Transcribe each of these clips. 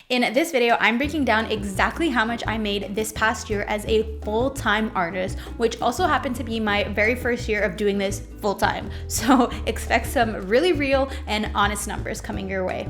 In this video, I'm breaking down exactly how much I made this past year as a full-time artist, which also happened to be my very first year of doing this full-time. So expect some really real and honest numbers coming your way.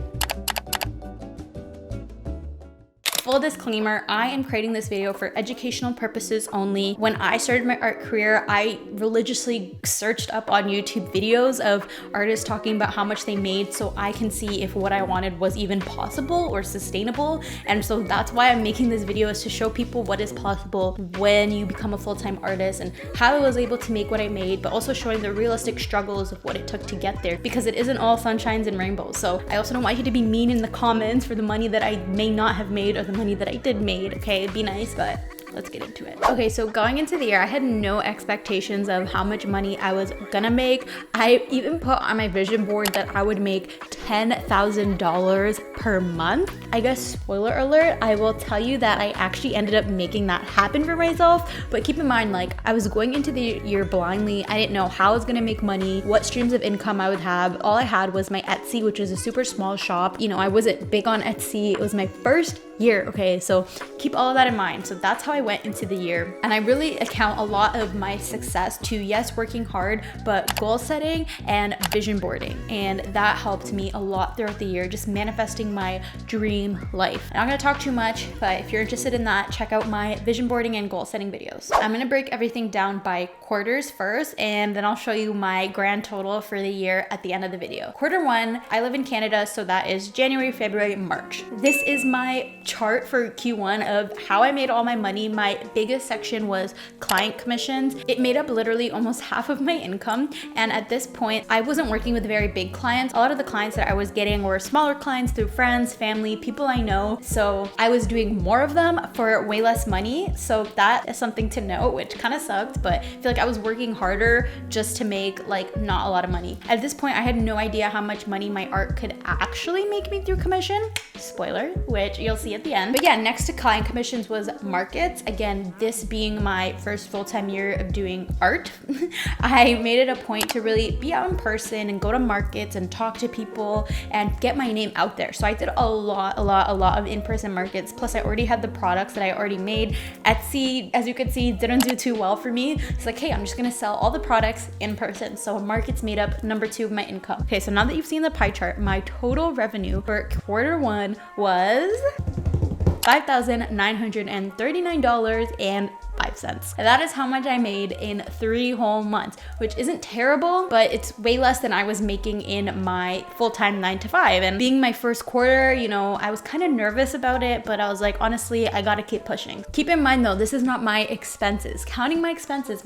Full disclaimer, I am creating this video for educational purposes only. When I started my art career, I religiously searched up on YouTube videos of artists talking about how much they made so I can see if what I wanted was even possible or sustainable. And so that's why I'm making this video, is to show people what is possible when you become a full-time artist and how I was able to make what I made, but also showing the realistic struggles of what it took to get there, because it isn't all sunshines and rainbows. So I also don't want you to be mean in the comments for the money that I may not have made or the money that I did made. Okay, be nice, but let's get into it. Okay, so going into the year, I had no expectations of how much money I was gonna make. I even put on my vision board that I would make $10,000 per month. I guess, spoiler alert, I will tell you that I actually ended up making that happen for myself. But keep in mind, like, I was going into the year blindly. I didn't know how I was gonna make money, what streams of income I would have. All I had was my Etsy, which is a super small shop. You know, I wasn't big on Etsy. It was my first year, okay? So keep all of that in mind. So that's how I went into the year. And I really account a lot of my success to, yes, working hard, but goal setting and vision boarding. And that helped me a lot throughout the year, just manifesting my dream life. I'm not gonna talk too much, but if you're interested in that, check out my vision boarding and goal setting videos. I'm gonna break everything down by quarters first, and then I'll show you my grand total for the year at the end of the video. Quarter one, I live in Canada, so that is January, February, March. This is my chart for Q1 of how I made all my money. My biggest section was client commissions. It made up literally almost half of my income. And at this point, I wasn't working with very big clients. A lot of the clients that I was getting were smaller clients through friends, family, people I know. So I was doing more of them for way less money. So that is something to note, which kind of sucked, but I feel like I was working harder just to make like not a lot of money. At this point, I had no idea how much money my art could actually make me through commission. Spoiler, which you'll see at the end. But yeah, next to client commissions was markets. Again, this being my first full-time year of doing art, I made it a point to really be out in person and go to markets and talk to people and get my name out there. So I did a lot of in-person markets. Plus I already had the products that I already made. Etsy, as you can see, didn't do too well for me. It's like, hey, I'm just gonna sell all the products in person. So markets made up number 2 of my income. Okay, so now that you've seen the pie chart, my total revenue for quarter one was $5,939.05. And that is how much I made in 3 whole months, which isn't terrible, but it's way less than I was making in my full-time 9 to 5. And being my first quarter, you know, I was kind of nervous about it, but I was like, honestly, I gotta keep pushing. Keep in mind though, this is not my expenses. Counting my expenses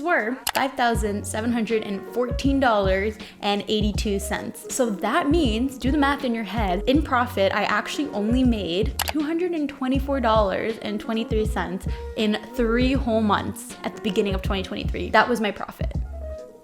were $5,714.82. So that means, do the math in your head, in profit, I actually only made $224.23 in 3 whole months at the beginning of 2023. That was my profit.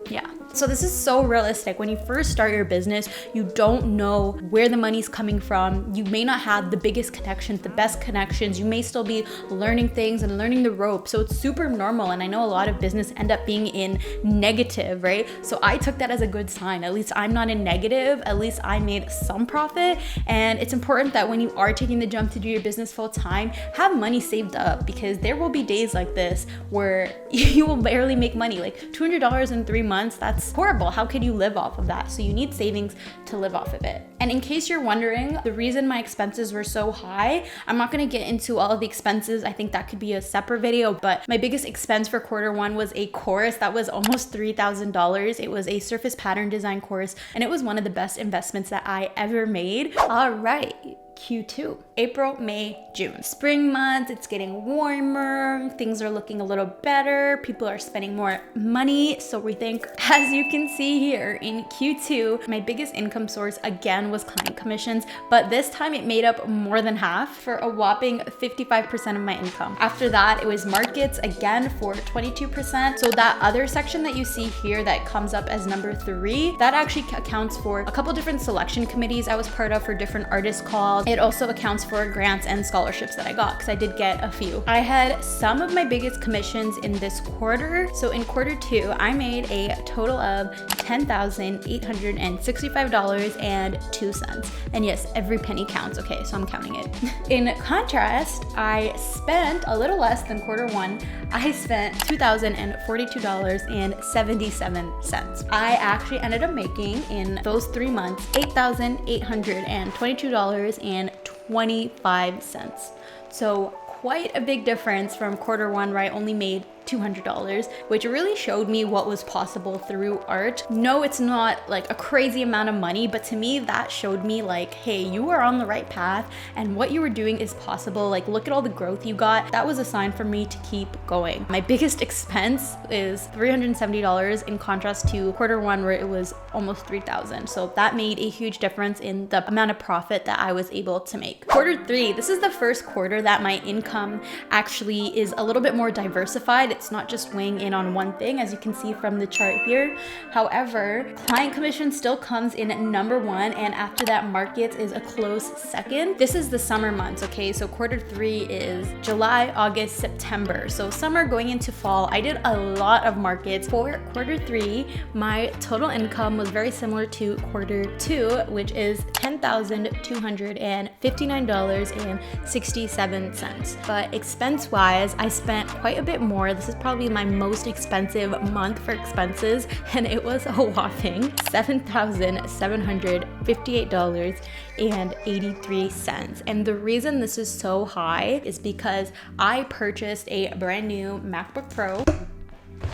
Yeah. So this is so realistic. When you first start your business, you don't know where the money's coming from. You may not have the biggest connections, the best connections. You may still be learning things and learning the ropes. So it's super normal. And I know a lot of business end up being in negative, right? So I took that as a good sign. At least I'm not in negative. At least I made some profit. And it's important that when you are taking the jump to do your business full time, have money saved up, because there will be days like this where you will barely make money. Like $200 in 3 months, that's horrible. How could you live off of that? So you need savings to live off of it. And in case you're wondering, the reason my expenses were so high, I'm not gonna get into all of the expenses. I think that could be a separate video, but my biggest expense for quarter one was a course that was almost $3,000. It was a surface pattern design course, and it was one of the best investments that I ever made. All right. Q2, April, May, June. Spring months, it's getting warmer, things are looking a little better, people are spending more money, so we think. As you can see here in Q2, my biggest income source again was client commissions, but this time it made up more than half for a whopping 55% of my income. After that, it was markets again for 22%. So that other section that you see here that comes up as number 3, that actually accounts for a couple different selection committees I was part of for different artist calls. it also accounts for grants and scholarships that I got, because I did get a few. I had some of my biggest commissions in this quarter. So in quarter 2, I made a total of $10,865.02. And yes, every penny counts. Okay, so I'm counting it. In contrast, I spent a little less than quarter 1. I spent $2,042.77. I actually ended up making in those 3 months $8,822.25. So quite a big difference from quarter 1, where I only made $200, which really showed me what was possible through art. No, it's not like a crazy amount of money, but to me that showed me like, hey, you are on the right path and what you were doing is possible. Like, look at all the growth you got. That was a sign for me to keep going. My biggest expense is $370 in contrast to quarter 1, where it was almost $3,000. So that made a huge difference in the amount of profit that I was able to make. Quarter 3, this is the first quarter that my income actually is a little bit more diversified. It's not just weighing in on one thing, as you can see from the chart here. However, client commission still comes in number 1, and after that, markets is a close second. This is the summer months, okay? So quarter 3 is July, August, September. So summer going into fall, I did a lot of markets. For quarter 3, my total income was very similar to quarter 2, which is $10,259.67. But expense-wise, I spent quite a bit more. This is probably my most expensive month for expenses, and it was a whopping $7,758.83. And the reason this is so high is because I purchased a brand new MacBook Pro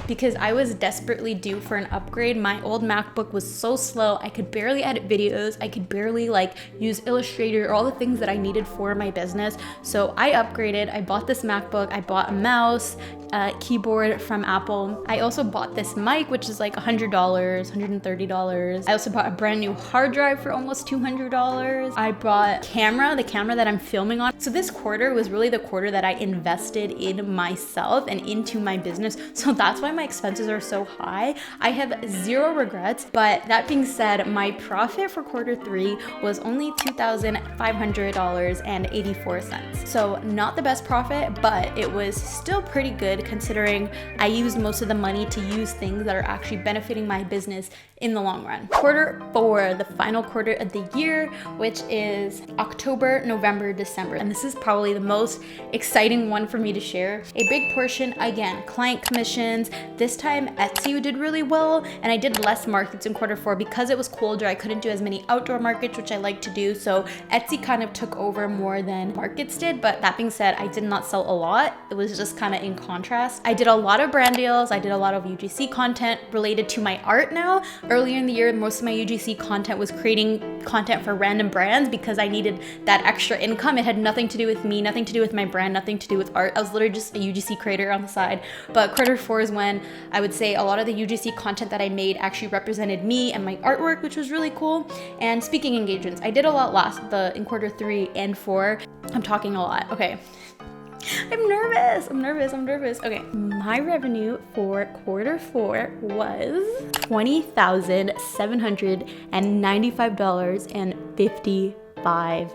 because I was desperately due for an upgrade. My old MacBook was so slow. I could barely edit videos. I could barely use Illustrator or all the things that I needed for my business. So I upgraded. I bought this MacBook. I bought a mouse, keyboard from Apple. I also bought this mic, which is like $100, $130. I also bought a brand new hard drive for almost $200. I bought the camera that I'm filming on. So this quarter was really the quarter that I invested in myself and into my business. So that's why my expenses are so high. I have zero regrets, but that being said, my profit for quarter 3 was only $2,500.84. So not the best profit, but it was still pretty good considering I used most of the money to use things that are actually benefiting my business in the long run. Quarter 4, the final quarter of the year, which is October, November, December. And this is probably the most exciting one for me to share. A big portion, again, client commissions. This time Etsy did really well, and I did less markets in quarter 4 because it was colder. I couldn't do as many outdoor markets, which I like to do. So Etsy kind of took over more than markets did. But that being said, I did not sell a lot. It was just kind of in contrast. I did a lot of brand deals. I did a lot of UGC content related to my art now. Earlier in the year, most of my UGC content was creating content for random brands because I needed that extra income. It had nothing to do with me, nothing to do with my brand, nothing to do with art. I was literally just a UGC creator on the side. But quarter 4 is when I would say a lot of the UGC content that I made actually represented me and my artwork, which was really cool. And speaking engagements, I did a lot in quarter 3 and 4. I'm talking a lot. Okay. I'm nervous. Okay, my revenue for quarter 4 was $20,795.55.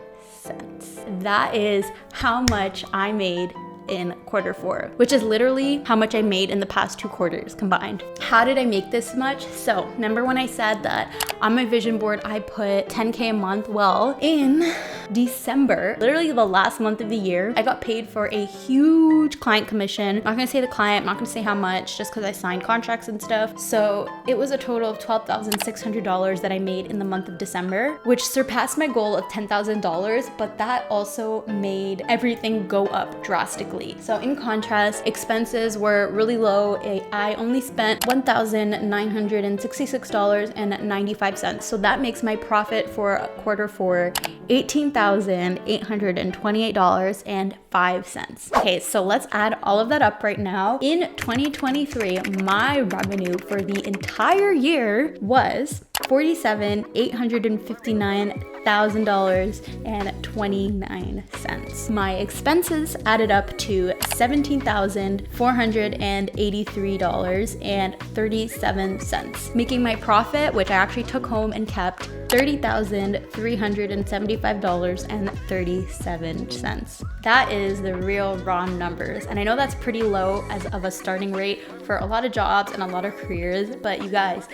That is how much I made in quarter 4, which is literally how much I made in the past 2 quarters combined. How did I make this much? So remember when I said that on my vision board I put 10K a month? Well, in December, literally the last month of the year, I got paid for a huge client commission. I'm not gonna say the client, I'm not gonna say how much, just because I signed contracts and stuff. So it was a total of $12,600 that I made in the month of December, which surpassed my goal of $10,000, but that also made everything go up drastically. So in contrast, expenses were really low. I only spent $1,966.95. So that makes my profit for quarter 4 $18,828.05. Okay, so let's add all of that up right now. In 2023, my revenue for the entire year was $47,859.29. My expenses added up to $17,483.37, making my profit, which I actually took home and kept, $30,375.37. That is the real raw numbers. And I know that's pretty low as of a starting rate for a lot of jobs and a lot of careers, but you guys,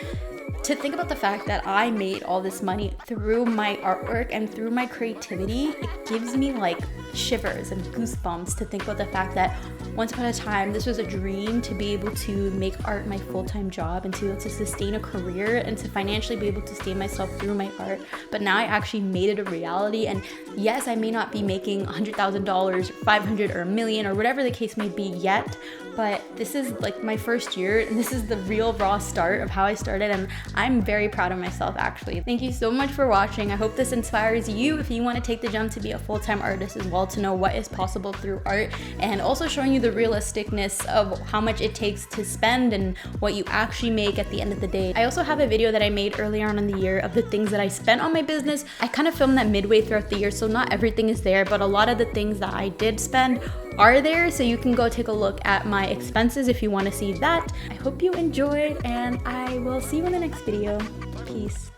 to think about the fact that I made all this money through my artwork and through my creativity, it gives me like shivers and goosebumps to think about the fact that once upon a time, this was a dream to be able to make art my full-time job and to be able to sustain a career and to financially be able to sustain myself through my art. But now I actually made it a reality. And yes, I may not be making $100,000, $500,000 or $1 million or whatever the case may be yet, but this is like my first year and this is the real raw start of how I started, and I'm very proud of myself actually. Thank you so much for watching. I hope this inspires you if you want to take the jump to be a full-time artist as well, to know what is possible through art, and also showing you the realisticness of how much it takes to spend and what you actually make at the end of the day. I also have a video that I made earlier on in the year of the things that I spent on my business. I kind of filmed that midway throughout the year, so not everything is there, but a lot of the things that I did spend are there, so you can go take a look at my expenses if you want to see that. I hope you enjoyed, and I will see you in the next video. Peace.